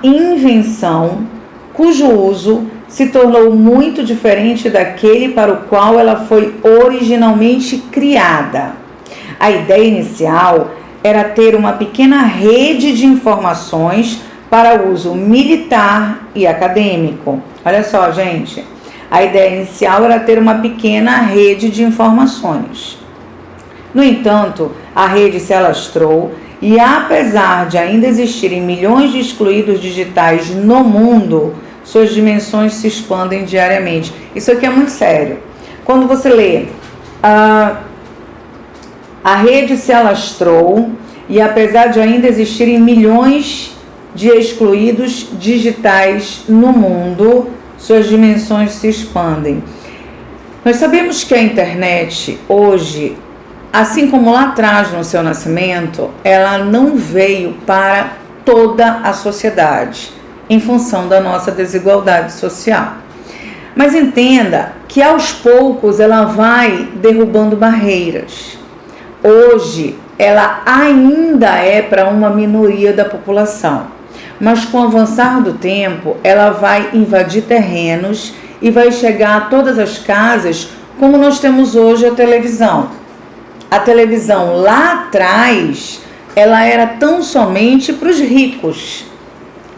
invenção cujo uso se tornou muito diferente daquele para o qual ela foi originalmente criada. A ideia inicial era ter uma pequena rede de informações para uso militar e acadêmico. Olha só, gente, a ideia inicial era ter uma pequena rede de informações. No entanto, a rede se alastrou e, apesar de ainda existirem milhões de excluídos digitais no mundo, suas dimensões se expandem diariamente. Isso aqui é muito sério. Quando você lê, a rede se alastrou e, apesar de ainda existirem milhões de excluídos digitais no mundo, suas dimensões se expandem. Nós sabemos que a internet hoje, assim como lá atrás no seu nascimento, ela não veio para toda a sociedade, em função da nossa desigualdade social. Mas entenda que aos poucos ela vai derrubando barreiras. Hoje ela ainda é para uma minoria da população, mas com o avançar do tempo ela vai invadir terrenos e vai chegar a todas as casas, como nós temos hoje a televisão. A televisão lá atrás, ela era tão somente para os ricos.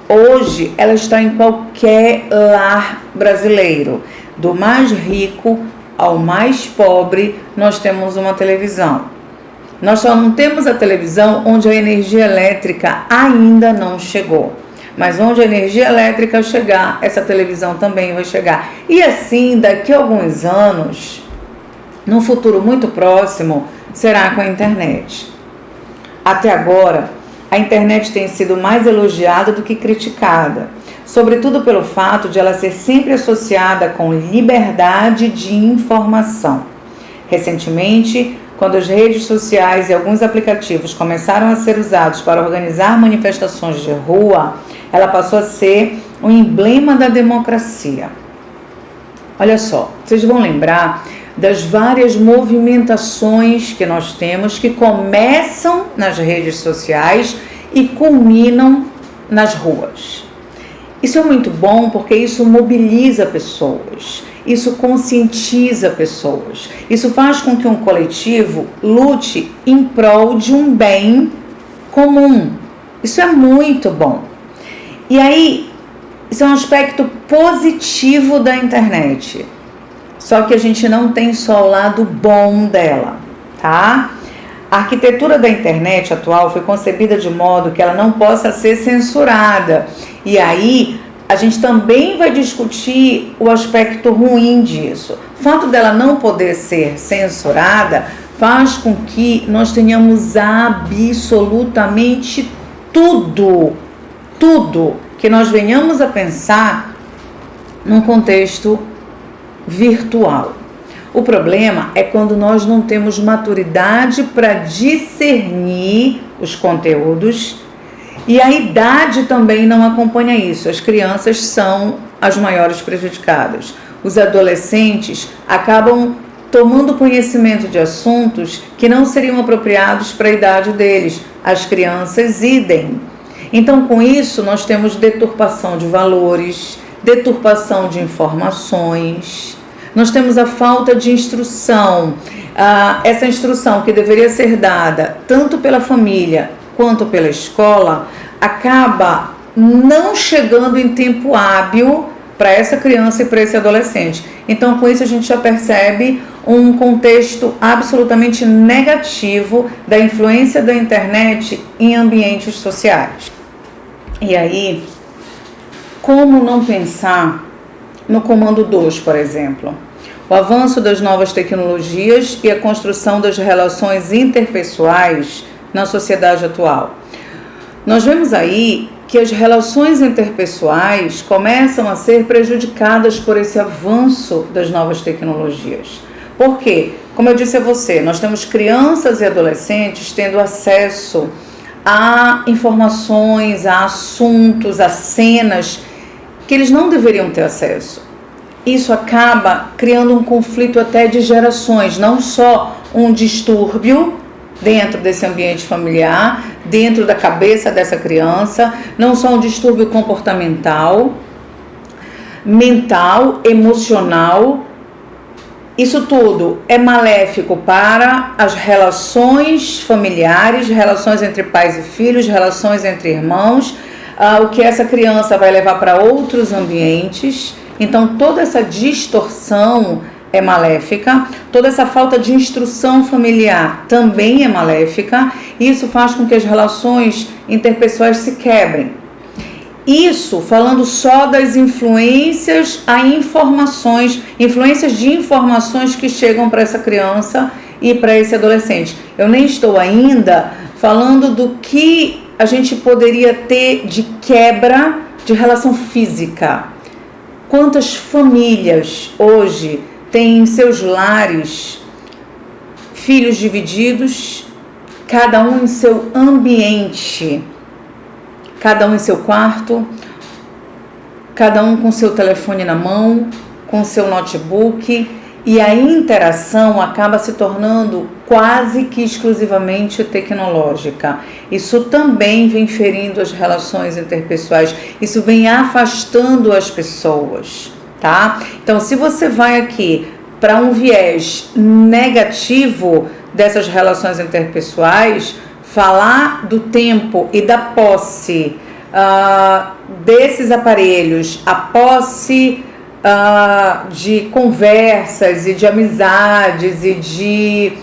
Hoje, ela está em qualquer lar brasileiro. Do mais rico ao mais pobre, nós temos uma televisão. Nós só não temos a televisão onde a energia elétrica ainda não chegou. Mas onde a energia elétrica chegar, essa televisão também vai chegar. E assim, daqui a alguns anos, num futuro muito próximo, será com a internet. Até agora, a internet tem sido mais elogiada do que criticada, sobretudo pelo fato de ela ser sempre associada com liberdade de informação. Recentemente, quando as redes sociais e alguns aplicativos começaram a ser usados para organizar manifestações de rua, ela passou a ser um emblema da democracia. Olha só, vocês vão lembrar das várias movimentações que nós temos que começam nas redes sociais e culminam nas ruas. Isso é muito bom porque isso mobiliza pessoas, isso conscientiza pessoas, isso faz com que um coletivo lute em prol de um bem comum. Isso é muito bom. E aí, isso é um aspecto positivo da internet. Só que a gente não tem só o lado bom dela, tá? A arquitetura da internet atual foi concebida de modo que ela não possa ser censurada. E aí, a gente também vai discutir o aspecto ruim disso. O fato dela não poder ser censurada faz com que nós tenhamos absolutamente tudo que nós venhamos a pensar num contexto virtual. O problema é quando nós não temos maturidade para discernir os conteúdos e a idade também não acompanha isso. As crianças são as maiores prejudicadas. Os adolescentes acabam tomando conhecimento de assuntos que não seriam apropriados para a idade deles. As crianças idem. Então, com isso, nós temos deturpação de valores, deturpação de informações, nós temos a falta de instrução. Essa instrução que deveria ser dada tanto pela família quanto pela escola acaba não chegando em tempo hábil para essa criança e para esse adolescente. Então, com isso, a gente já percebe um contexto absolutamente negativo da influência da internet em ambientes sociais. E aí, como não pensar no comando 2, por exemplo? O avanço das novas tecnologias e a construção das relações interpessoais na sociedade atual. Nós vemos aí que as relações interpessoais começam a ser prejudicadas por esse avanço das novas tecnologias. Por quê? Como eu disse a você, nós temos crianças e adolescentes tendo acesso a informações, a assuntos, a cenas que eles não deveriam ter acesso. Isso acaba criando um conflito até de gerações, não só um distúrbio, dentro desse ambiente familiar, dentro da cabeça dessa criança, não só um distúrbio comportamental, mental, emocional. Isso tudo é maléfico para as relações familiares, relações entre pais e filhos, relações entre irmãos, o que essa criança vai levar para outros ambientes. Então, toda essa distorção é maléfica, toda essa falta de instrução familiar também é maléfica, e isso faz com que as relações interpessoais se quebrem. Isso falando só das influências influências de informações que chegam para essa criança e para esse adolescente. Eu nem estou ainda falando do que a gente poderia ter de quebra de relação física. Quantas famílias hoje têm em seus lares filhos divididos, cada um em seu ambiente, cada um em seu quarto, cada um com seu telefone na mão, com seu notebook, e a interação acaba se tornando quase que exclusivamente tecnológica. Isso também vem ferindo as relações interpessoais, isso vem afastando as pessoas, tá? Então, se você vai aqui para um viés negativo dessas relações interpessoais, falar do tempo e da posse desses aparelhos, a posse de conversas e de amizades e de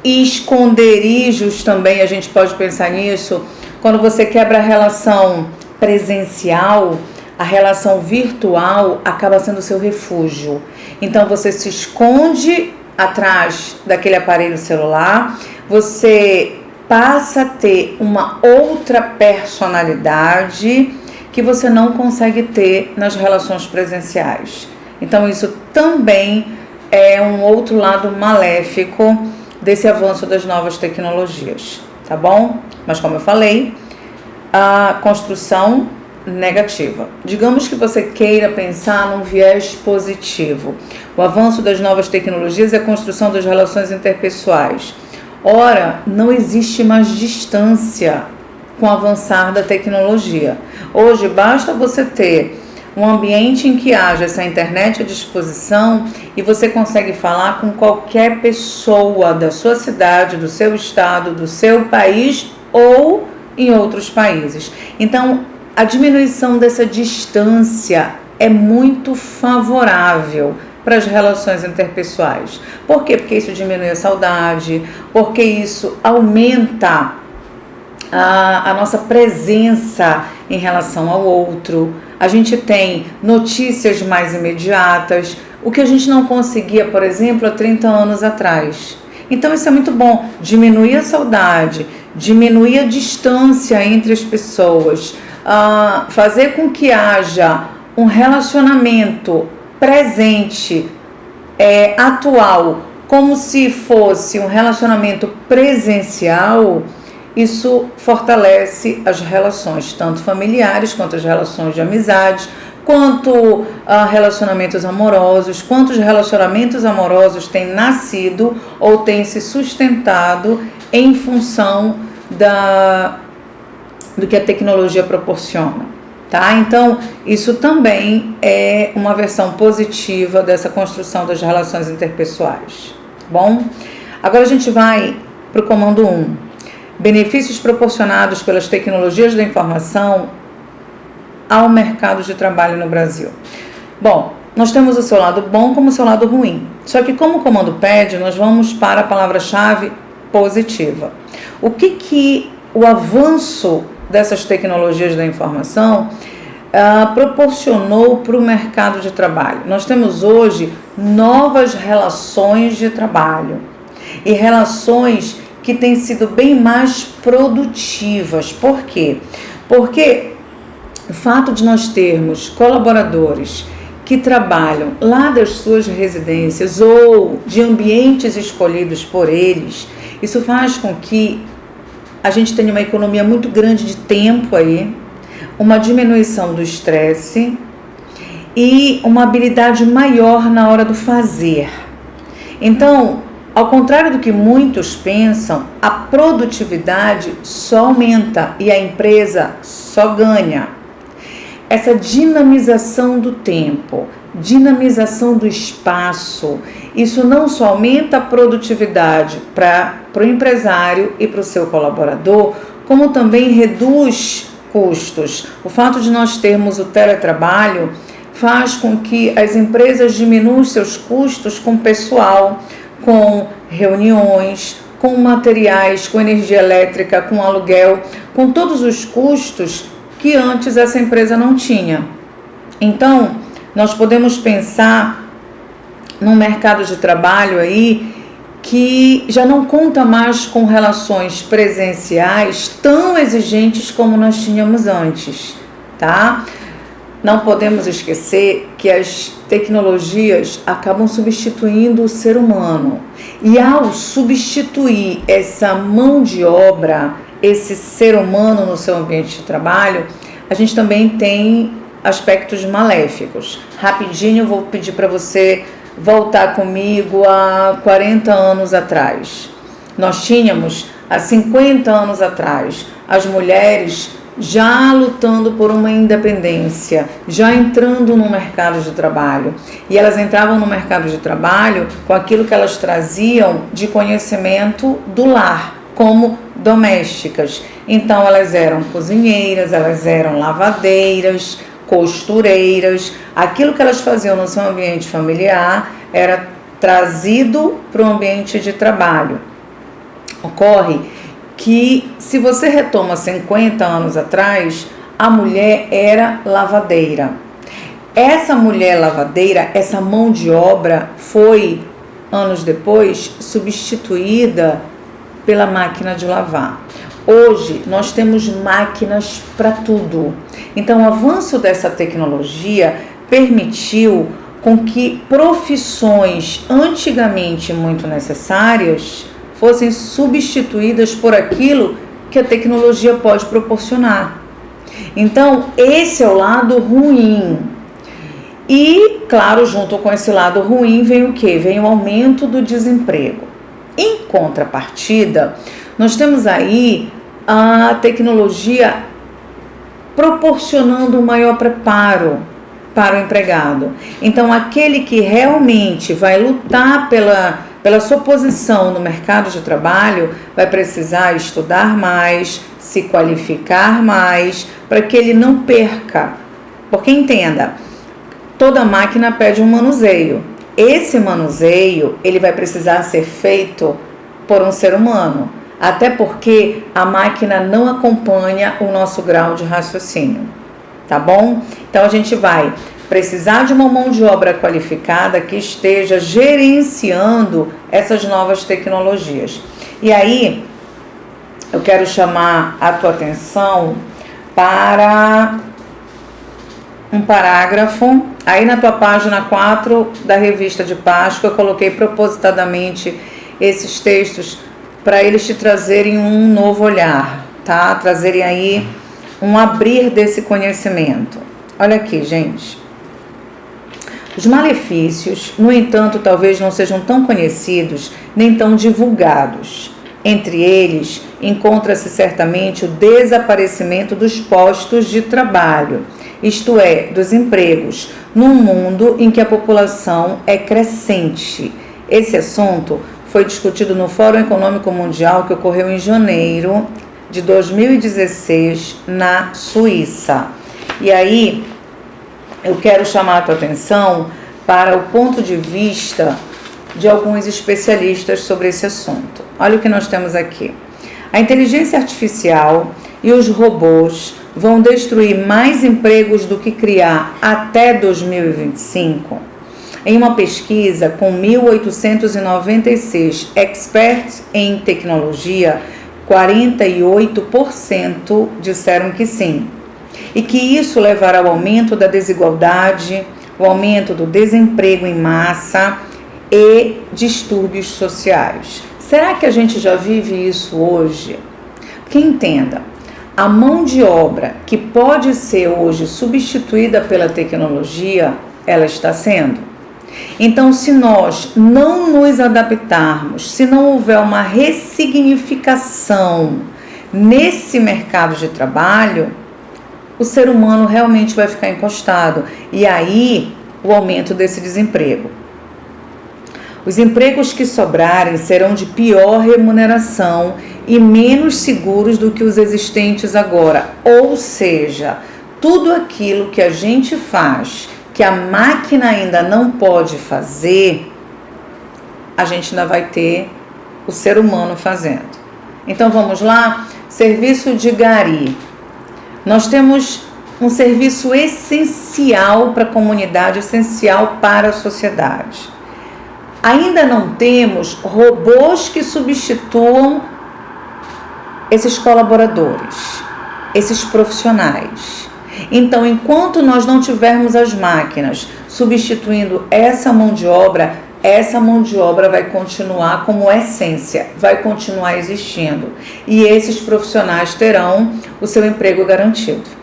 esconderijos também, a gente pode pensar nisso. Quando você quebra a relação presencial, a relação virtual acaba sendo seu refúgio. Então você se esconde atrás daquele aparelho celular, você passa a ter uma outra personalidade que você não consegue ter nas relações presenciais. Então isso também é um outro lado maléfico desse avanço das novas tecnologias, tá bom? Mas como eu falei, a construção negativa. Digamos que você queira pensar num viés positivo. O avanço das novas tecnologias é a construção das relações interpessoais. Ora, não existe mais distância com o avançar da tecnologia. Hoje, basta você ter um ambiente em que haja essa internet à disposição e você consegue falar com qualquer pessoa da sua cidade, do seu estado, do seu país ou em outros países. Então, a diminuição dessa distância é muito favorável para as relações interpessoais. Por quê? Porque isso diminui a saudade, porque isso aumenta a nossa presença em relação ao outro. A gente tem notícias mais imediatas, o que a gente não conseguia, por exemplo, há 30 anos atrás. Então isso é muito bom, diminuir a saudade, diminuir a distância entre as pessoas, fazer com que haja um relacionamento presente, atual, como se fosse um relacionamento presencial. Isso fortalece as relações, tanto familiares, quanto as relações de amizade, quanto relacionamentos amorosos, quantos relacionamentos amorosos têm nascido ou têm se sustentado em função do que a tecnologia proporciona. Tá? Então, isso também é uma versão positiva dessa construção das relações interpessoais. Bom, agora a gente vai para o comando 1. Benefícios proporcionados pelas tecnologias da informação ao mercado de trabalho no Brasil. Bom, nós temos o seu lado bom como o seu lado ruim. Só que como o comando pede, nós vamos para a palavra-chave positiva. O que o avanço dessas tecnologias da informação proporcionou para o mercado de trabalho? Nós temos hoje novas relações de trabalho e relações que têm sido bem mais produtivas. Por quê? Porque o fato de nós termos colaboradores que trabalham lá das suas residências ou de ambientes escolhidos por eles, isso faz com que a gente tenha uma economia muito grande de tempo aí, uma diminuição do estresse e uma habilidade maior na hora do fazer. Então, Ao contrário do que muitos pensam, a produtividade só aumenta e a empresa só ganha. Essa dinamização do tempo, dinamização do espaço, isso não só aumenta a produtividade para o empresário e para o seu colaborador, como também reduz custos. O fato de nós termos o teletrabalho faz com que as empresas diminuam seus custos com pessoal, com reuniões, com materiais, com energia elétrica, com aluguel, com todos os custos que antes essa empresa não tinha. Então, nós podemos pensar num mercado de trabalho aí que já não conta mais com relações presenciais tão exigentes como nós tínhamos antes, tá? Não podemos esquecer que as tecnologias acabam substituindo o ser humano. E ao substituir essa mão de obra, esse ser humano no seu ambiente de trabalho, a gente também tem aspectos maléficos. Rapidinho eu vou pedir para você voltar comigo a 40 anos atrás. Nós tínhamos, há 50 anos atrás, as mulheres já lutando por uma independência, já entrando no mercado de trabalho. E elas entravam no mercado de trabalho com aquilo que elas traziam de conhecimento do lar, como domésticas. Então elas eram cozinheiras, elas eram lavadeiras, costureiras. Aquilo que elas faziam no seu ambiente familiar era trazido para o ambiente de trabalho. Ocorre que, se você retoma 50 anos atrás, a mulher era lavadeira. Essa mulher lavadeira, essa mão de obra foi, anos depois, substituída pela máquina de lavar. Hoje, nós temos máquinas para tudo. Então, o avanço dessa tecnologia permitiu com que profissões antigamente muito necessárias fossem substituídas por aquilo que a tecnologia pode proporcionar. Então, esse é o lado ruim. E, claro, junto com esse lado ruim vem o quê? Vem o aumento do desemprego. Em contrapartida, nós temos aí a tecnologia proporcionando um maior preparo para o empregado. Então, aquele que realmente vai lutar pela sua posição no mercado de trabalho, vai precisar estudar mais, se qualificar mais, para que ele não perca. Porque entenda, toda máquina pede um manuseio. Esse manuseio, ele vai precisar ser feito por um ser humano, até porque a máquina não acompanha o nosso grau de raciocínio, tá bom? Então, a gente vai precisar de uma mão de obra qualificada que esteja gerenciando essas novas tecnologias. E aí, eu quero chamar a tua atenção para um parágrafo. Aí na tua página 4 da revista de Páscoa, eu coloquei propositadamente esses textos para eles te trazerem um novo olhar, tá? Trazerem aí um abrir desse conhecimento. Olha aqui, gente. Os malefícios, no entanto, talvez não sejam tão conhecidos nem tão divulgados. Entre eles, encontra-se certamente o desaparecimento dos postos de trabalho, isto é, dos empregos, num mundo em que a população é crescente. Esse assunto foi discutido no Fórum Econômico Mundial que ocorreu em janeiro de 2016 na Suíça. E aí, eu quero chamar a tua atenção para o ponto de vista de alguns especialistas sobre esse assunto. Olha o que nós temos aqui. A inteligência artificial e os robôs vão destruir mais empregos do que criar até 2025? Em uma pesquisa com 1.896 experts em tecnologia, 48% disseram que sim. E que isso levará ao aumento da desigualdade, o aumento do desemprego em massa e distúrbios sociais. Será que a gente já vive isso hoje? Porque entenda, a mão de obra que pode ser hoje substituída pela tecnologia, ela está sendo. Então, se nós não nos adaptarmos, se não houver uma ressignificação nesse mercado de trabalho, o ser humano realmente vai ficar encostado. E aí, o aumento desse desemprego. Os empregos que sobrarem serão de pior remuneração e menos seguros do que os existentes agora. Ou seja, tudo aquilo que a gente faz, que a máquina ainda não pode fazer, a gente ainda vai ter o ser humano fazendo. Então vamos lá, serviço de gari. Nós temos um serviço essencial para a comunidade, essencial para a sociedade. Ainda não temos robôs que substituam esses colaboradores, esses profissionais. Então, enquanto nós não tivermos as máquinas substituindo essa mão de obra vai continuar como essência, vai continuar existindo. E esses profissionais terão o seu emprego garantido.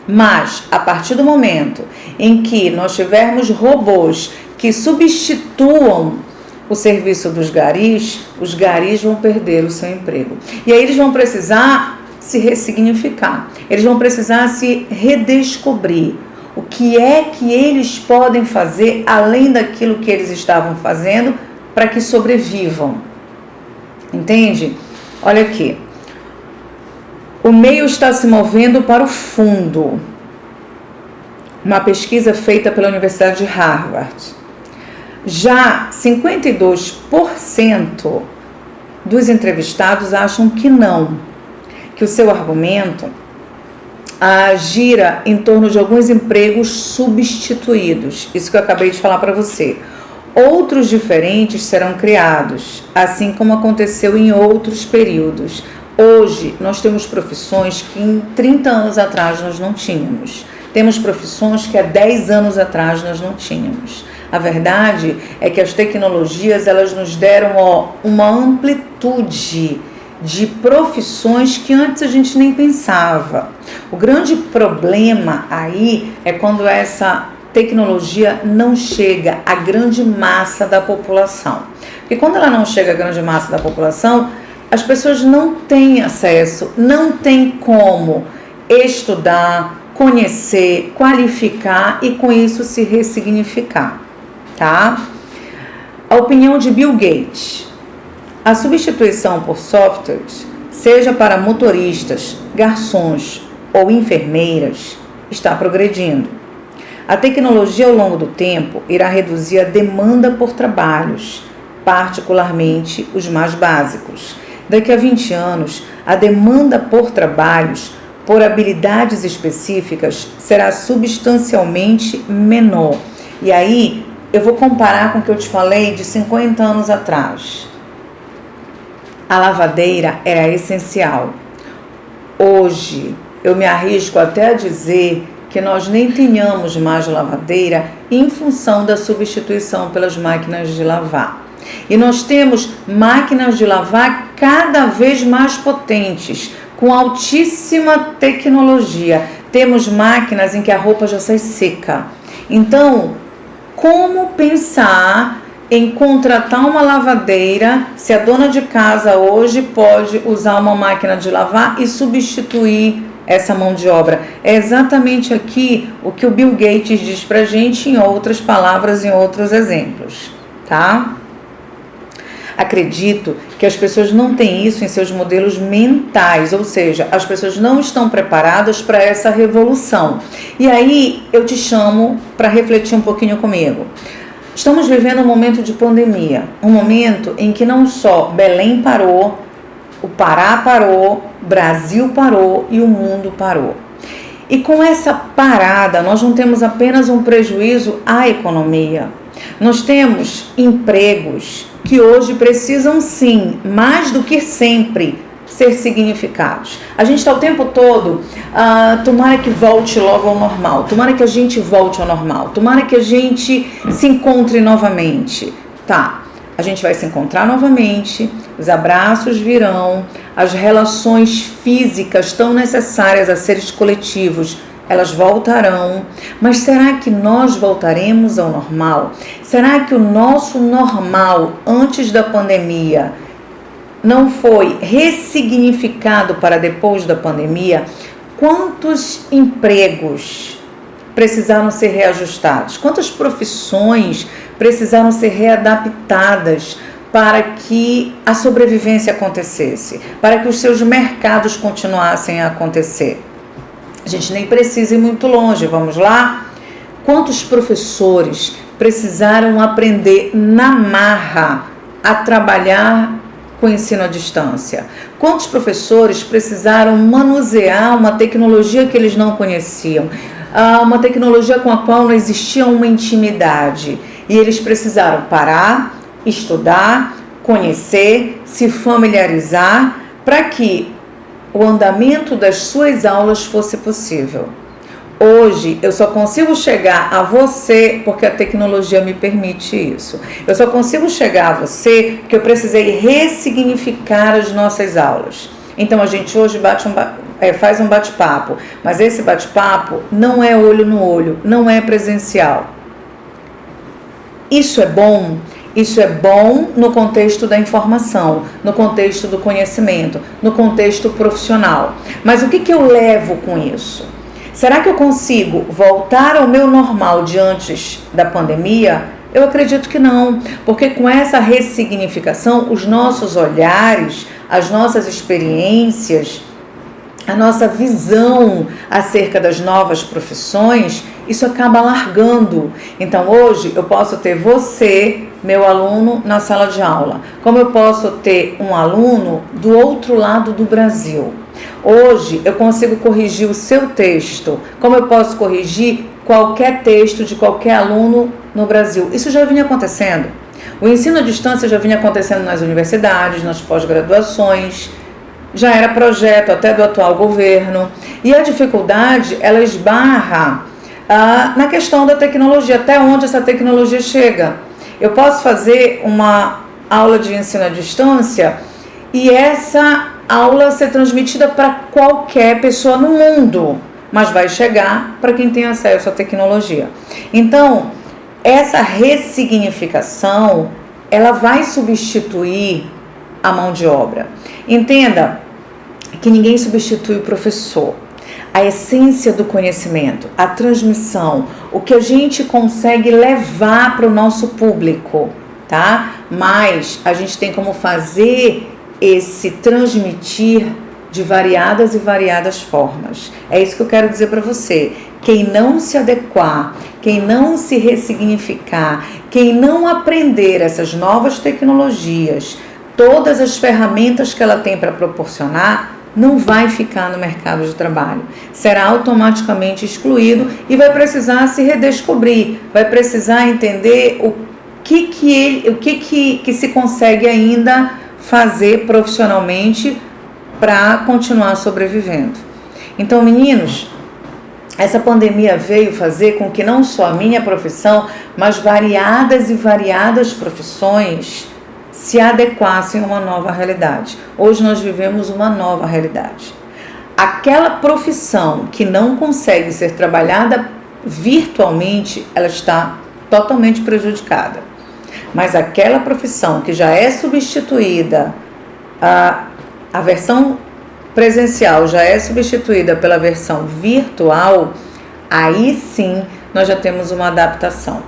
Mas, a partir do momento em que nós tivermos robôs que substituam o serviço dos garis, os garis vão perder o seu emprego. E aí eles vão precisar se ressignificar, eles vão precisar se redescobrir. O que é que eles podem fazer além daquilo que eles estavam fazendo para que sobrevivam? Entende? Olha aqui. O meio está se movendo para o fundo. Uma pesquisa feita pela Universidade de Harvard. Já 52% dos entrevistados acham que não, que o seu argumento gira em torno de alguns empregos substituídos. Isso que eu acabei de falar para você. Outros diferentes serão criados, assim como aconteceu em outros períodos. Hoje, nós temos profissões que em 30 anos atrás nós não tínhamos. Temos profissões que há 10 anos atrás nós não tínhamos. A verdade é que as tecnologias, elas nos deram uma amplitude de profissões que antes a gente nem pensava. O grande problema aí é quando essa tecnologia não chega à grande massa da população. Porque quando ela não chega à grande massa da população, as pessoas não têm acesso, não têm como estudar, conhecer, qualificar e com isso se ressignificar, tá? A opinião de Bill Gates. A substituição por softwares, seja para motoristas, garçons ou enfermeiras, está progredindo. A tecnologia ao longo do tempo irá reduzir a demanda por trabalhos, particularmente os mais básicos. Daqui a 20 anos, a demanda por trabalhos, por habilidades específicas, será substancialmente menor. E aí, eu vou comparar com o que eu te falei de 50 anos atrás. A lavadeira era essencial. Hoje, eu me arrisco até a dizer que nós nem tenhamos mais lavadeira em função da substituição pelas máquinas de lavar. E nós temos máquinas de lavar cada vez mais potentes, com altíssima tecnologia. Temos máquinas em que a roupa já sai seca. Então, como pensar em contratar uma lavadeira se a dona de casa hoje pode usar uma máquina de lavar e substituir essa mão de obra? É exatamente aqui o que o Bill Gates diz pra gente, em outras palavras, em outros exemplos, tá? Acredito que as pessoas não têm isso em seus modelos mentais, ou seja, as pessoas não estão preparadas para essa revolução. E aí eu te chamo para refletir um pouquinho comigo. Estamos vivendo um momento de pandemia, um momento em que não só Belém parou, o Pará parou, o Brasil parou e o mundo parou. E com essa parada, nós não temos apenas um prejuízo à economia, nós temos empregos que hoje precisam sim, mais do que sempre, ser significados. A gente está o tempo todo, tomara que volte logo ao normal, tomara que a gente volte ao normal, tomara que a gente se encontre novamente. Tá, a gente vai se encontrar novamente, os abraços virão, as relações físicas tão necessárias a seres coletivos, elas voltarão, mas será que nós voltaremos ao normal? Será que o nosso normal antes da pandemia não foi ressignificado para depois da pandemia? Quantos empregos precisaram ser reajustados? Quantas profissões precisaram ser readaptadas para que a sobrevivência acontecesse, para que os seus mercados continuassem a acontecer? A gente nem precisa ir muito longe, vamos lá? Quantos professores precisaram aprender na marra a trabalhar com ensino à distância? Quantos professores precisaram manusear uma tecnologia que eles não conheciam, uma tecnologia com a qual não existia uma intimidade, e eles precisaram parar, estudar, conhecer, se familiarizar para que o andamento das suas aulas fosse possível. Hoje eu só consigo chegar a você porque a tecnologia me permite isso. Eu só consigo chegar a você porque eu precisei ressignificar as nossas aulas. Então a gente hoje faz um bate-papo, mas esse bate-papo não é olho no olho, não é presencial. Isso é bom? Isso é bom no contexto da informação, no contexto do conhecimento, no contexto profissional. Mas o que eu levo com isso? Será que eu consigo voltar ao meu normal de antes da pandemia? Eu acredito que não, porque com essa ressignificação, os nossos olhares, as nossas experiências, a nossa visão acerca das novas profissões, isso acaba largando. Então hoje eu posso ter você, meu aluno, na sala de aula, como eu posso ter um aluno do outro lado do Brasil. Hoje eu consigo corrigir o seu texto, como eu posso corrigir qualquer texto de qualquer aluno no Brasil. Isso já vinha acontecendo. O ensino à distância já vinha acontecendo nas universidades, nas pós-graduações, já era projeto até do atual governo. E a dificuldade, ela esbarra na questão da tecnologia, até onde essa tecnologia chega. Eu posso fazer uma aula de ensino à distância e essa aula ser transmitida para qualquer pessoa no mundo, mas vai chegar para quem tem acesso à tecnologia. Então, essa ressignificação, ela vai substituir a mão de obra. Entenda que ninguém substitui o professor. A essência do conhecimento, a transmissão, o que a gente consegue levar para o nosso público, tá? Mas a gente tem como fazer esse transmitir de variadas e variadas formas. É isso que eu quero dizer para você. Quem não se adequar, quem não se ressignificar, quem não aprender essas novas tecnologias, todas as ferramentas que ela tem para proporcionar, não vai ficar no mercado de trabalho. Será automaticamente excluído e vai precisar se redescobrir, vai precisar entender o que se consegue ainda fazer profissionalmente para continuar sobrevivendo. Então, meninos, essa pandemia veio fazer com que não só a minha profissão, mas variadas e variadas profissões se adequassem a uma nova realidade. Hoje nós vivemos uma nova realidade. Aquela profissão que não consegue ser trabalhada virtualmente, ela está totalmente prejudicada. Mas aquela profissão que já é substituída, a versão presencial já é substituída pela versão virtual, aí sim nós já temos uma adaptação.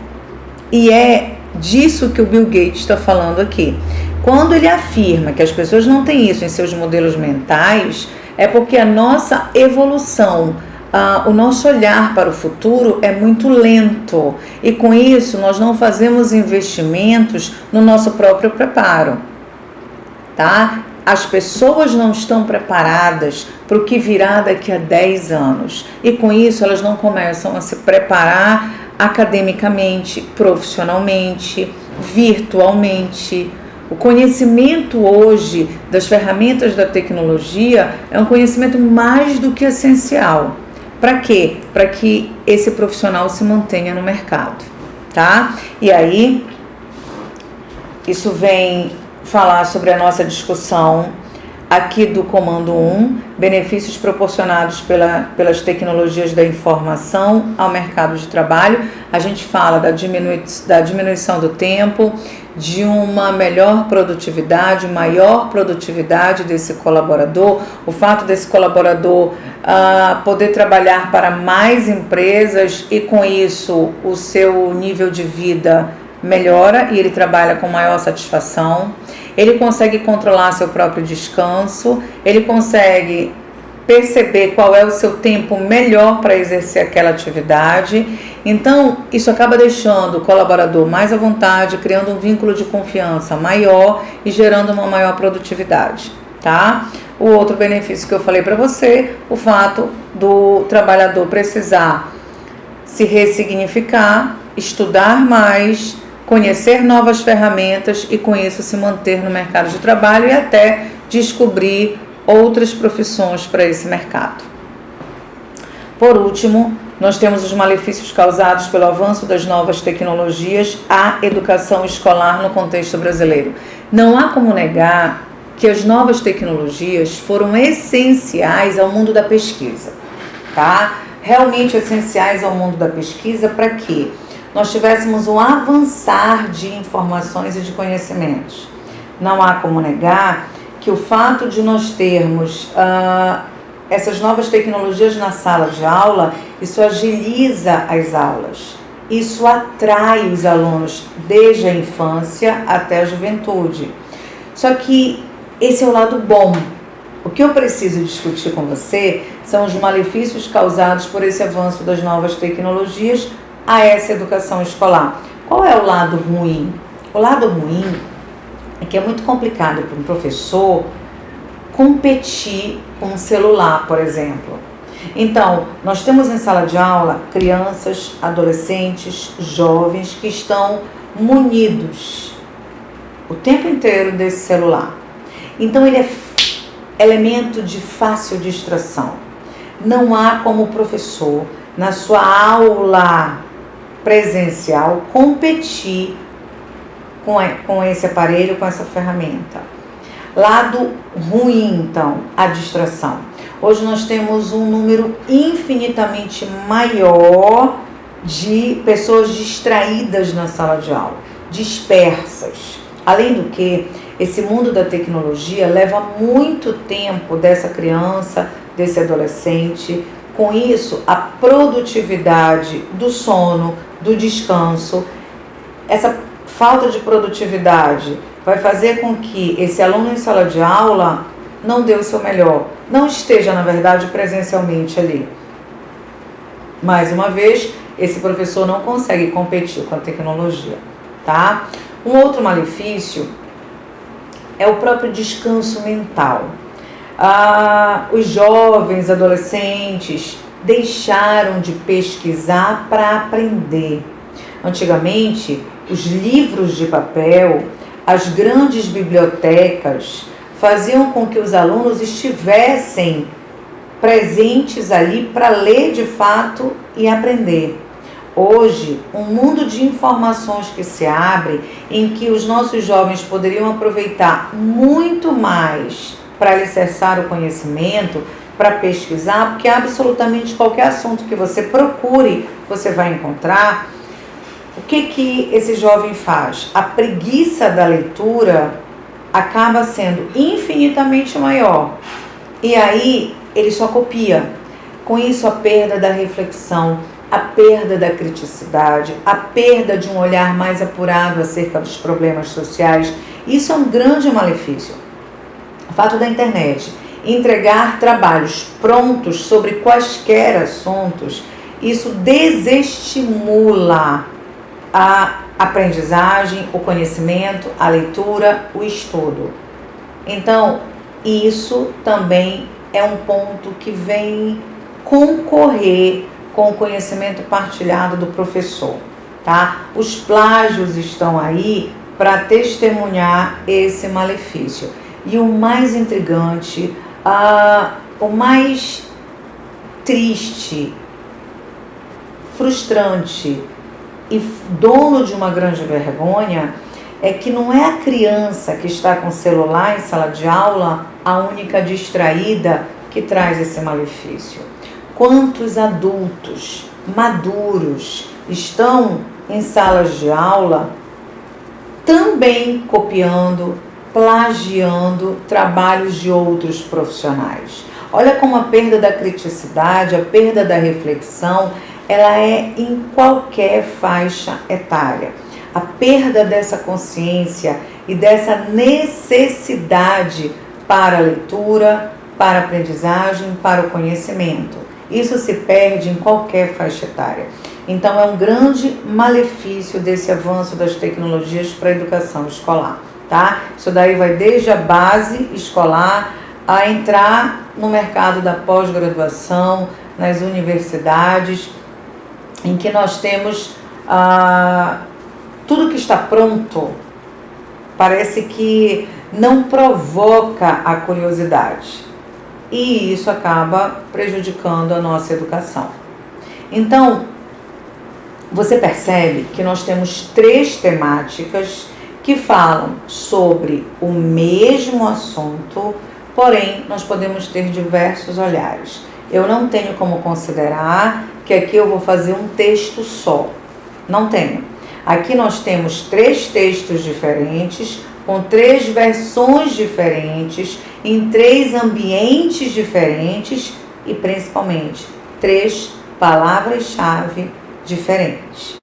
E é disso que o Bill Gates está falando aqui. Quando ele afirma que as pessoas não têm isso em seus modelos mentais, é porque a nossa evolução, o nosso olhar para o futuro é muito lento. E com isso nós não fazemos investimentos no nosso próprio preparo, tá? As pessoas não estão preparadas para o que virá daqui a 10 anos. E com isso elas não começam a se preparar academicamente, profissionalmente, virtualmente. O conhecimento hoje das ferramentas da tecnologia é um conhecimento mais do que essencial. Para quê? Para que esse profissional se mantenha no mercado, tá? E aí, isso vem falar sobre a nossa discussão aqui do Comando 1, benefícios proporcionados pelas tecnologias da informação ao mercado de trabalho. A gente fala da diminuição do tempo, de uma melhor produtividade, maior produtividade desse colaborador, o fato desse colaborador poder trabalhar para mais empresas e com isso o seu nível de vida melhora e ele trabalha com maior satisfação. Ele consegue controlar seu próprio descanso, ele consegue perceber qual é o seu tempo melhor para exercer aquela atividade. Então, isso acaba deixando o colaborador mais à vontade, criando um vínculo de confiança maior e gerando uma maior produtividade, tá? O outro benefício que eu falei para você, o fato do trabalhador precisar se ressignificar, estudar mais, conhecer novas ferramentas e com isso se manter no mercado de trabalho e até descobrir outras profissões para esse mercado. Por último, nós temos os malefícios causados pelo avanço das novas tecnologias à educação escolar no contexto brasileiro. Não há como negar que as novas tecnologias foram essenciais ao mundo da pesquisa, tá? Realmente essenciais ao mundo da pesquisa para quê? Nós tivéssemos um avançar de informações e de conhecimentos. Não há como negar que o fato de nós termos essas novas tecnologias na sala de aula, isso agiliza as aulas, isso atrai os alunos desde a infância até a juventude. Só que esse é o lado bom. O que eu preciso discutir com você são os malefícios causados por esse avanço das novas tecnologias a essa educação escolar. Qual é o lado ruim? O lado ruim é que é muito complicado para um professor competir com um celular, por exemplo. Então, nós temos em sala de aula crianças, adolescentes, jovens que estão munidos o tempo inteiro desse celular. Então, ele é elemento de fácil distração. Não há como o professor, na sua aula presencial, competir com esse aparelho, com essa ferramenta. Lado ruim, então, a distração. Hoje nós temos um número infinitamente maior de pessoas distraídas na sala de aula, dispersas. Além do que, esse mundo da tecnologia leva muito tempo dessa criança, desse adolescente. Com isso, a produtividade do sono, do descanso, essa falta de produtividade vai fazer com que esse aluno em sala de aula não dê o seu melhor, não esteja, na verdade, presencialmente ali. Mais uma vez, esse professor não consegue competir com a tecnologia, tá? Um outro malefício é o próprio descanso mental. Os jovens, adolescentes deixaram de pesquisar para aprender. Antigamente, os livros de papel, as grandes bibliotecas faziam com que os alunos estivessem presentes ali para ler de fato e aprender. Hoje, um mundo de informações que se abre, em que os nossos jovens poderiam aproveitar muito mais para alicerçar o conhecimento, para pesquisar, porque absolutamente qualquer assunto que você procure, você vai encontrar. O que esse jovem faz? A preguiça da leitura acaba sendo infinitamente maior. E aí, ele só copia. Com isso, a perda da reflexão, a perda da criticidade, a perda de um olhar mais apurado acerca dos problemas sociais. Isso é um grande malefício. O fato da internet entregar trabalhos prontos sobre quaisquer assuntos, isso desestimula a aprendizagem, o conhecimento, a leitura, o estudo. Então, isso também é um ponto que vem concorrer com o conhecimento partilhado do professor, tá? Os plágios estão aí para testemunhar esse malefício. E o mais intrigante, o mais triste, frustrante e dono de uma grande vergonha é que não é a criança que está com o celular em sala de aula a única distraída que traz esse malefício. Quantos adultos maduros estão em salas de aula também copiando, plagiando trabalhos de outros profissionais? Olha como a perda da criticidade, a perda da reflexão, ela é em qualquer faixa etária. A perda dessa consciência e dessa necessidade para a leitura, para a aprendizagem, para o conhecimento. Isso se perde em qualquer faixa etária. Então, é um grande malefício desse avanço das tecnologias para a educação escolar, tá? Isso daí vai desde a base escolar a entrar no mercado da pós-graduação, nas universidades, em que nós temos tudo que está pronto, parece que não provoca a curiosidade. E isso acaba prejudicando a nossa educação. Então, você percebe que nós temos 3 temáticas que falam sobre o mesmo assunto, porém, nós podemos ter diversos olhares. Eu não tenho como considerar que aqui eu vou fazer um texto só. Não tenho. Aqui nós temos 3 textos diferentes, com 3 versões diferentes, em 3 ambientes diferentes e, principalmente, 3 palavras-chave diferentes.